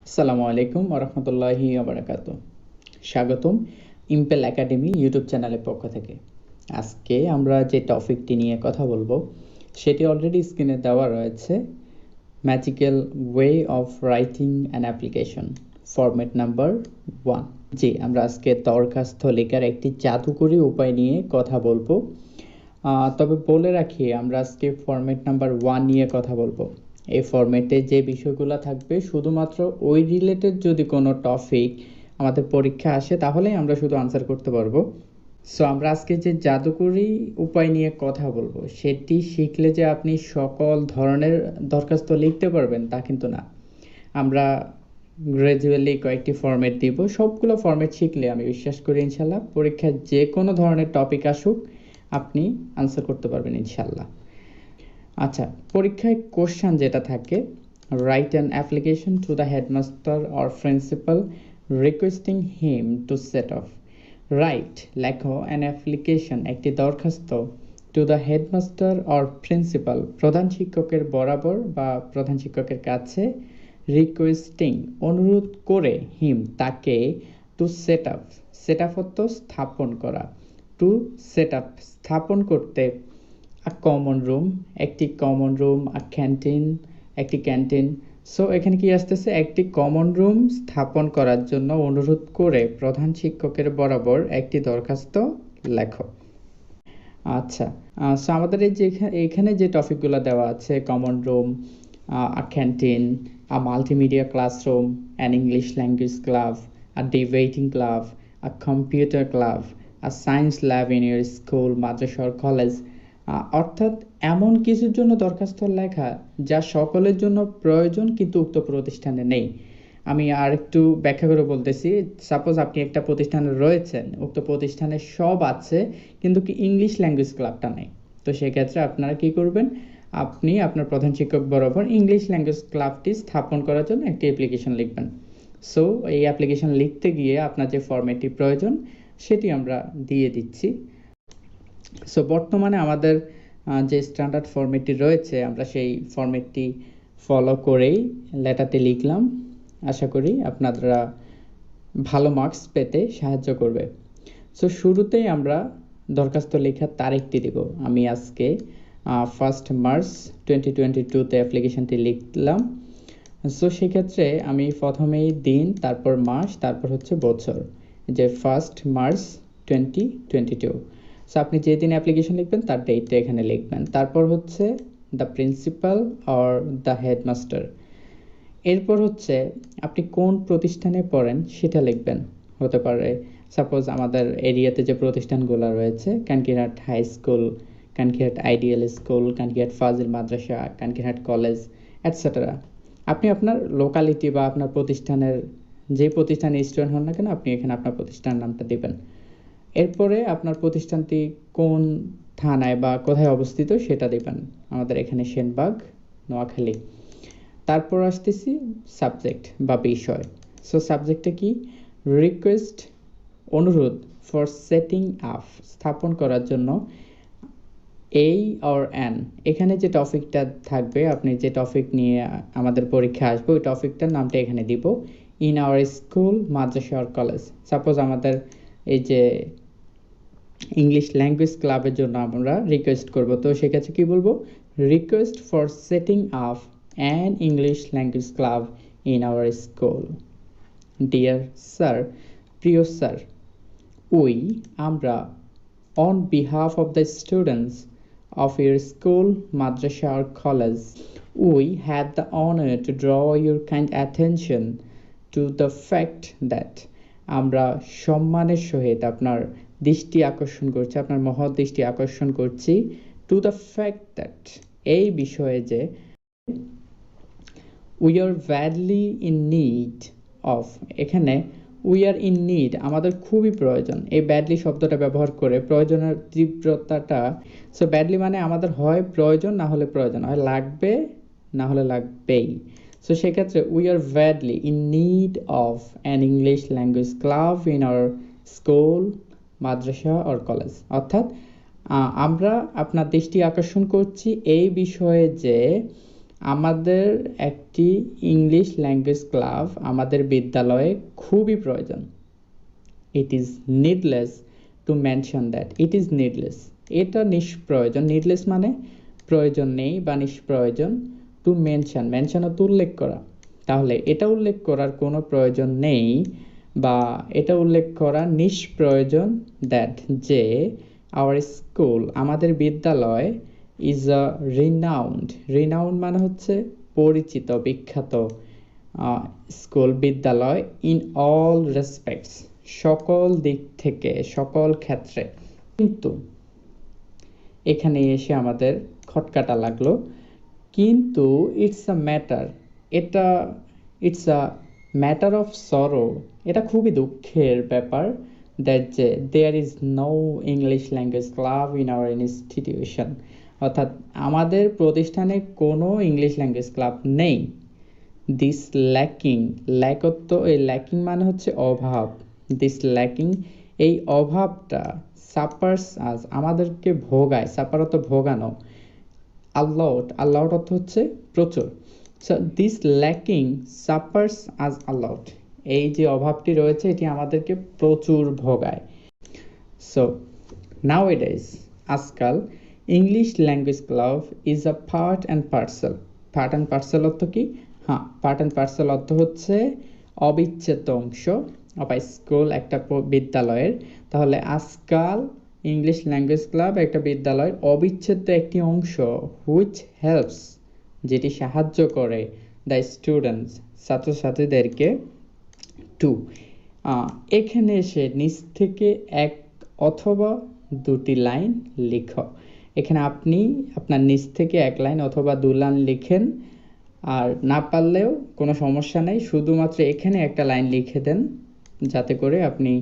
আসসালামু আলাইকুম ওয়া রাহমাতুল্লাহি ওয়া বারাকাতুহু। স্বাগতম ইম্পেল একাডেমি ইউটিউব চ্যানেলের পক্ষ থেকে। আজকে আমরা যে টপিকটি নিয়ে কথা বলবো সেটি অলরেডি স্ক্রিনে দেওয়া রয়েছে। Magical way of writing an application, format number 1। জি, আমরা আজকে দরখাস্ত লেখার একটি জাদুকরী উপায় নিয়ে কথা বলবো। তবে বলে রাখি, আমরা আজকে ফরম্যাট নাম্বার 1 নিয়ে কথা বলবো। এই ফরম্যাটে যে বিষয়গুলো থাকবে শুধুমাত্র ওই রিলেটেড যদি কোনো টপিক আমাদের পরীক্ষা আসে তাহলেই আমরা শুধু আনসার করতে পারবো। সো আমরা আজকে যে জাদুকরী উপায় নিয়ে কথা বলবো সেটি শিখলে যে আপনি সকল ধরনের দরখাস্ত লিখতে পারবেন তা কিন্তু না। আমরা গ্র্যাজুয়ালি কয়েকটি ফরম্যাট দিব। সবগুলো ফরম্যাট শিখলে আমি বিশ্বাস করি ইনশাল্লাহ পরীক্ষায় যে কোনো ধরনের টপিক আসুক আপনি আনসার করতে পারবেন ইনশাল্লাহ। আচ্ছা, পরীক্ষায় কোশ্চেন যেটা থাকে, write an application to the headmaster or principal requesting him to set of. Right, লেখো অ্যান অ্যাপ্লিকেশন, একটি দরখাস্ত, to the headmaster or principal, প্রধান শিক্ষকের বরাবর বা প্রধান শিক্ষকের কাছে, রিকোয়েস্টিং, অনুরোধ করে, হিম, তাকে, to set up, set up অর্থ স্থাপন করা, টু সেট আপ, স্থাপন করতে, আ কমন রুম, একটি কমন রুম, আ ক্যান্টিন, একটি ক্যান্টিন। সো এখানে কি আসতেছে, একটি কমন রুম স্থাপন করার জন্য অনুরোধ করে প্রধান শিক্ষকের বরাবর একটি দরখাস্ত লেখো। আচ্ছা, সো আমাদের এই যে এখানে যে টপিকগুলো দেওয়া আছে, common room, a canteen, a multimedia classroom, an English language club, a debating club, a computer club, a science lab in your school, Madrasa or college, অর্থাৎ এমন কিছুর জন্য দরখাস্ত লেখা যা সকলের জন্য প্রয়োজন কিন্তু উক্ত প্রতিষ্ঠানে নেই। আমি আর একটু ব্যাখ্যা করে বলতেছি। সাপোজ আপনি একটা প্রতিষ্ঠানে রয়েছেন, উক্ত প্রতিষ্ঠানে সব আছে কিন্তু কি ইংলিশ ল্যাঙ্গুয়েজ ক্লাবটা নেই। তো সেক্ষেত্রে আপনারা কি করবেন, আপনি আপনার প্রধান শিক্ষক বরাবর ইংলিশ ল্যাঙ্গুয়েজ ক্লাবটি স্থাপন করার জন্য একটি অ্যাপ্লিকেশন লিখবেন। সো এই অ্যাপ্লিকেশন লিখতে গিয়ে আপনার যে ফরম্যাটটি প্রয়োজন সেটি আমরা দিয়ে দিচ্ছি। সো বর্তমানে আমাদের যে স্ট্যান্ডার্ড ফরম্যাটটি রয়েছে আমরা সেই ফরম্যাটটি ফলো করেই লেটারটি লিখলাম। আশা করি আপনারা ভালো মার্কস পেতে সাহায্য করবে। সো শুরুতেই আমরা দরখাস্ত লেখার তারিখটি দেব। আমি আজকে 1 মার্চ 2022-তে অ্যাপ্লিকেশনটি লিখলাম। সো সেক্ষেত্রে আমি প্রথমেই দিন, তারপর মাস, তারপর হচ্ছে বছর, যে 1 মার্চ 2022। সো আপনি যেদিন অ্যাপ্লিকেশন লিখবেন তার ডেটটা এখানে লিখবেন। তারপর হচ্ছে the principal or the headmaster. এরপর হচ্ছে আপনি কোন প্রতিষ্ঠানে পড়েন সেটা লিখবেন। হতে পারে সাপোজ আমাদের এরিয়াতে যে প্রতিষ্ঠানগুলো রয়েছে, Kankirhat high school, Kankirhat ideal school, Kankirhat Fazil Madrasa, Kankirhat college, etcetera. আপনি আপনার লোকালিটি বা আপনার প্রতিষ্ঠানের যে প্রতিষ্ঠানে স্টুডেন্ট হন না কেন আপনি এখানে আপনার প্রতিষ্ঠানের নামটা দেবেন। এরপরে আপনার প্রতিষ্ঠানটি কোন থানায় বা কোথায় অবস্থিত সেটা দেবেন। আমাদের এখানে সেনবাগ, নোয়াখালী। তারপর আসতেছি সাবজেক্ট বা বিষয়। সো সাবজেক্টটা কি, রিকোয়েস্ট, অনুরোধ, ফর সেটিং আপ, স্থাপন করার জন্য, এই অর অ্যান, এখানে যে টপিকটা থাকবে, আপনি যে টপিক নিয়ে আমাদের পরীক্ষা আসবে ওই টপিকটার নামটা এখানে দিব। In our school, Madrasa or college. Suppose আমাদের এই যে ইংলিশ ল্যাঙ্গুয়েজ ক্লাবের জন্য আমরা রিকোয়েস্ট করব, তো সেক্ষেত্রে কি বলবো, request for setting up an English language club in our school. Dear sir, প্রিয় স্যার, উই, আমরা, on behalf of the students of your school, madrasa or college, we had the honor to draw your kind attention to the fact that, আমরা সম্মানের সহিত আপনার দৃষ্টি আকর্ষণ করছি, আপনার মহৎ দৃষ্টি আকর্ষণ করছি, টু দ্য ফ্যাক্ট দ্যাট, এই বিষয়ে যে, we are badly in need of, এখানে উই আর ইন নিড আমাদের খুবই প্রয়োজন, এই ব্যাডলি শব্দটা ব্যবহার করে প্রয়োজনের তীব্রতাটা। সো ব্যাডলি মানে আমাদের হয় প্রয়োজন, না হলে প্রয়োজন, হয় লাগবে না হলে লাগবেই। সো সেক্ষেত্রে we are badly in need of an English language club in our school, Madrasa or college. অর্থাৎ আমরা আপনার দৃষ্টি আকর্ষণ করছি এই বিষয়ে যে আমাদের একটি ইংলিশ ল্যাঙ্গুয়েজ ক্লাব আমাদের বিদ্যালয়ে খুবই প্রয়োজন। It is needless to mention that, it is needless, এটা নিষ্প্রয়োজন। নিডলেস মানে প্রয়োজন নেই বা নিষ্প্রয়োজন। টু মেনশন, মেনশন অর্থ উল্লেখ করা। তাহলে এটা উল্লেখ করার কোনো প্রয়োজন নেই বা এটা উল্লেখ করা নিষ্প্রয়োজন দ্যাট, যে আওয়ার স্কুল, আমাদের বিদ্যালয়, ইজ আ রিনাউন্ড, রিনাউন্ড মানে হচ্ছে পরিচিত, বিখ্যাত, স্কুল, বিদ্যালয়, ইন অল রেসপেক্টস, সকল দিক থেকে, সকল ক্ষেত্রে। কিন্তু এখানে এসে আমাদের খটকাটা লাগলো, কিন্তু ইটস আ ম্যাটার, এটা it's a matter of sorrow, এটা খুবই দুঃখের ব্যাপার, দ্যাট যে there is no English language club in our institution, অর্থাৎ আমাদের প্রতিষ্ঠানে কোনো ইংলিশ ল্যাঙ্গুয়েজ ক্লাব নেই। দিস ল্যাকিং, ল্যাকত্ব, এই ল্যাকিং মানে হচ্ছে অভাব, দিস ল্যাকিং, এই অভাবটা, সাপার্স আজ, আমাদেরকে ভোগায়, সাপার অর্থ ভোগানো, আল্লাউট, আল্লাউট অর্থ হচ্ছে প্রচুর। সো দিস ল্যাকিং সাপার্স আজ আল্লাউট, এই যে অভাবটি রয়েছে এটি আমাদেরকে প্রচুর ভোগায়। সো নাওএডেজ, আজকাল English language club is a part and parcel. Part and parcel অর্থ কি? হ্যাঁ, পার্ট অ্যান্ড পার্সেল অর্থ হচ্ছে অবিচ্ছেদ্য অংশ অফ আ স্কুল, একটা বিদ্যালয়ের। তাহলে আজকাল ইংলিশ ল্যাঙ্গুয়েজ ক্লাব একটা বিদ্যালয়ের অবিচ্ছেদ্য একটি অংশ, হুইচ হেল্পস, যেটি সাহায্য করে, দ্য স্টুডেন্টস, ছাত্রছাত্রীদেরকে, টু, এখানে এসে নিচ থেকে এক অথবা দুটি লাইন লিখো। এখানে আপনি আপনার নিচ থেকে এক লাইন অথবা দু লাইন লিখেন, আর না পারলেও কোনো সমস্যা নেই, শুধুমাত্র এখানে একটা লাইন লিখে দেন, যাতে করে আপনি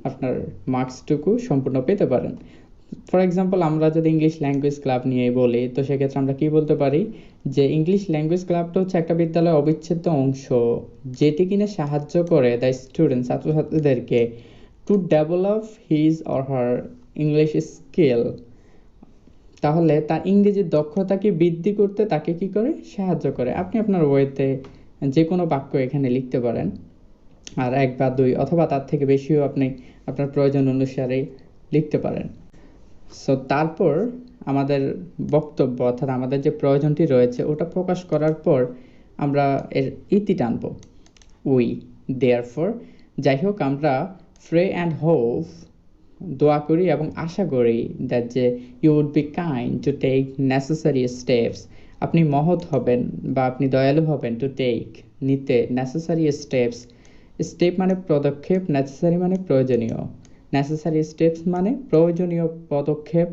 আপনার মার্কসটুকু সম্পূর্ণ পেতে পারেন। ফর এক্সাম্পল, আমরা যদি ইংলিশ ল্যাঙ্গুয়েজ ক্লাব নিয়ে বলি, তো সেক্ষেত্রে আমরা কি বলতে পারি, যে ইংলিশ ল্যাঙ্গুয়েজ ক্লাবটা হচ্ছে একটা বিদ্যালয়ের অবিচ্ছেদ্য অংশ, যেটি কিনা সাহায্য করে দ্য স্টুডেন্ট, ছাত্রছাত্রীদেরকে, to develop his or her English skill. তাহলে তার ইংরেজির দক্ষতাকে বৃদ্ধি করতে তাকে কি করে, সাহায্য করে। আপনি আপনার ওয়েতে যে কোনো বাক্য এখানে লিখতে পারেন, আর এক বা দুই অথবা তার থেকে বেশিও আপনি আপনার প্রয়োজন অনুসারে লিখতে পারেন। সো তারপর আমাদের বক্তব্য, অর্থাৎ আমাদের যে প্রয়োজনটি রয়েছে ওটা প্রকাশ করার পর আমরা এর ইতি টানব, উই, দেয়ারফর, যাই হোক, আমরা প্রে অ্যান্ড হোপ, দোয়া করি এবং আশা করি, দ্যাট যে you would be kind to take necessary steps, আপনি মহৎ হবেন বা আপনি দয়ালু হবেন, টু টেক, নিতে, নেসেসারি স্টেপস, স্টেপ মানে পদক্ষেপ, নেসেসারি মানে প্রয়োজনীয়, নেসেসারি স্টেপস মানে প্রয়োজনীয় পদক্ষেপ,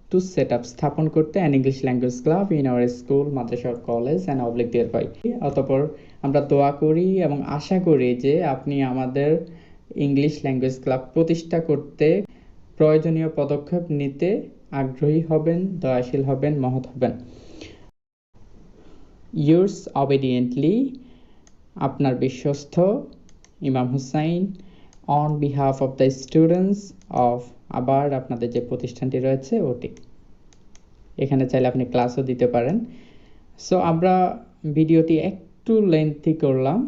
টু সেট আপ, স্থাপন করতে, an English language club in our school, মাদ্রাসা, college and oblige thereby. অতঃপর আমরা দোয়া করি এবং আশা করি যে আপনি আমাদের ইংলিশ ল্যাঙ্গুয়েজ ক্লাব প্রতিষ্ঠা করতে প্রয়োজনীয় পদক্ষেপ নিতে আগ্রহী হবেন, দয়াশীল হবেন, মহৎ হবেন। ইয়োর্স অবিডিয়েন্টলি, আপনার বিশ্বস্ত Imam Hussain, on behalf of the students of, আবার আপনাদের যে প্রতিষ্ঠানটি রয়েছে ওটি। এখানে চাইলে আপনি ক্লাসও দিতে পারেন। সো আমরা ভিডিওটি একটু লেন্থি করলাম,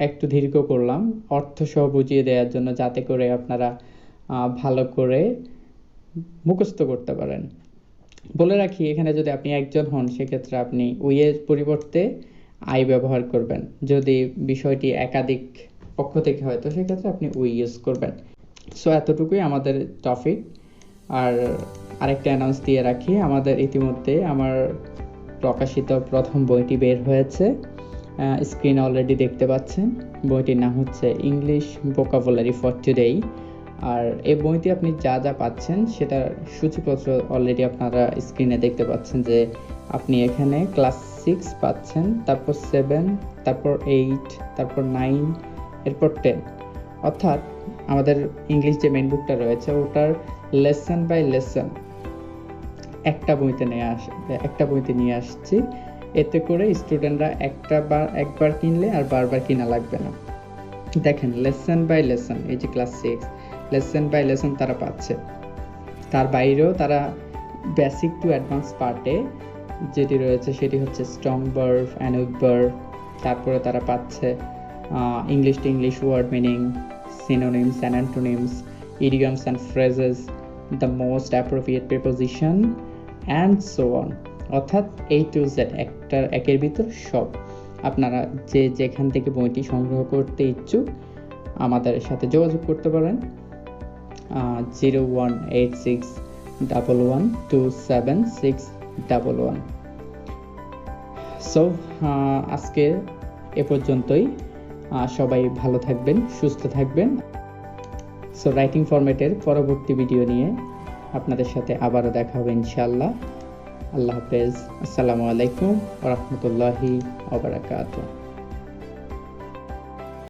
একটু দীর্ঘ করলাম, অর্থ সহ বুঝিয়ে দেওয়ার জন্য, যাতে করে আপনারা ভালো করে মুখস্থ করতে পারেন। বলে রাখি, এখানে যদি আপনি একজন হন, সেক্ষেত্রে আপনি উইয়ের পরিবর্তে আই ব্যবহার করবেন। যদি বিষয়টি একাধিক পক্ষ থেকে হয়, তো সেক্ষেত্রে আপনি উই ইউজ করবেন। সো এতটুকুই আমাদের টপিক। আর আরেকটা অ্যানাউন্স দিয়ে রাখি, আমাদের ইতিমধ্যে আমার প্রকাশিত প্রথম বইটি বের হয়েছে, স্ক্রিনে অলরেডি দেখতে পাচ্ছেন। বইটির নাম হচ্ছে ইংলিশ ভোকাবুলারি ফর টুডে। আর এই বইটি আপনি যা যা পাচ্ছেন সেটার সূচিপত্র অলরেডি আপনারা স্ক্রিনে দেখতে পাচ্ছেন, যে আপনি এখানে ক্লাস 6 পাচ্ছেন, তারপর 7, তারপর 8, তারপর 9, এরপর 10। অর্থাৎ আমাদের ইংলিশ যে মেন বুকটা রয়েছে ওটার লেসন বাই লেসন একটা বইতে নিয়ে আসছি। এতে করে স্টুডেন্টরা একবার কিনলে আর বারবার কিনা লাগবে না। দেখেন, লেসন বাই লেসন, এই যে ক্লাস 6, লেসন বাই লেসন তারা পাচ্ছে। তার বাইরেও তারা বেসিক টু অ্যাডভান্স পার্টে যেটি রয়েছে সেটি হচ্ছে strong verb and weak verb. তারপরে তারা পাচ্ছে English to English word meaning, synonyms and antonyms, idioms and phrases, the most appropriate preposition and so on। অর্থাৎ A to Z একের ভিতর সব। আপনারা যে যেখান থেকে বইটি সংগ্রহ করতে ইচ্ছুক আমাদের সাথে যোগাযোগ করতে পারেন 018611276111। সো আজকে এ পর্যন্তই। সবাই ভালো থাকবেন, সুস্থ থাকবেন। সো রাইটিং ফরম্যাটের পরবর্তী ভিডিও নিয়ে আপনাদের সাথে আবারও দেখা হবে ইনশাআল্লাহ। আল্লাহ হাফেজ। আসসালামু আলাইকুম ওয়া রাহমাতুল্লাহি ওয়া বারাকাতুহু।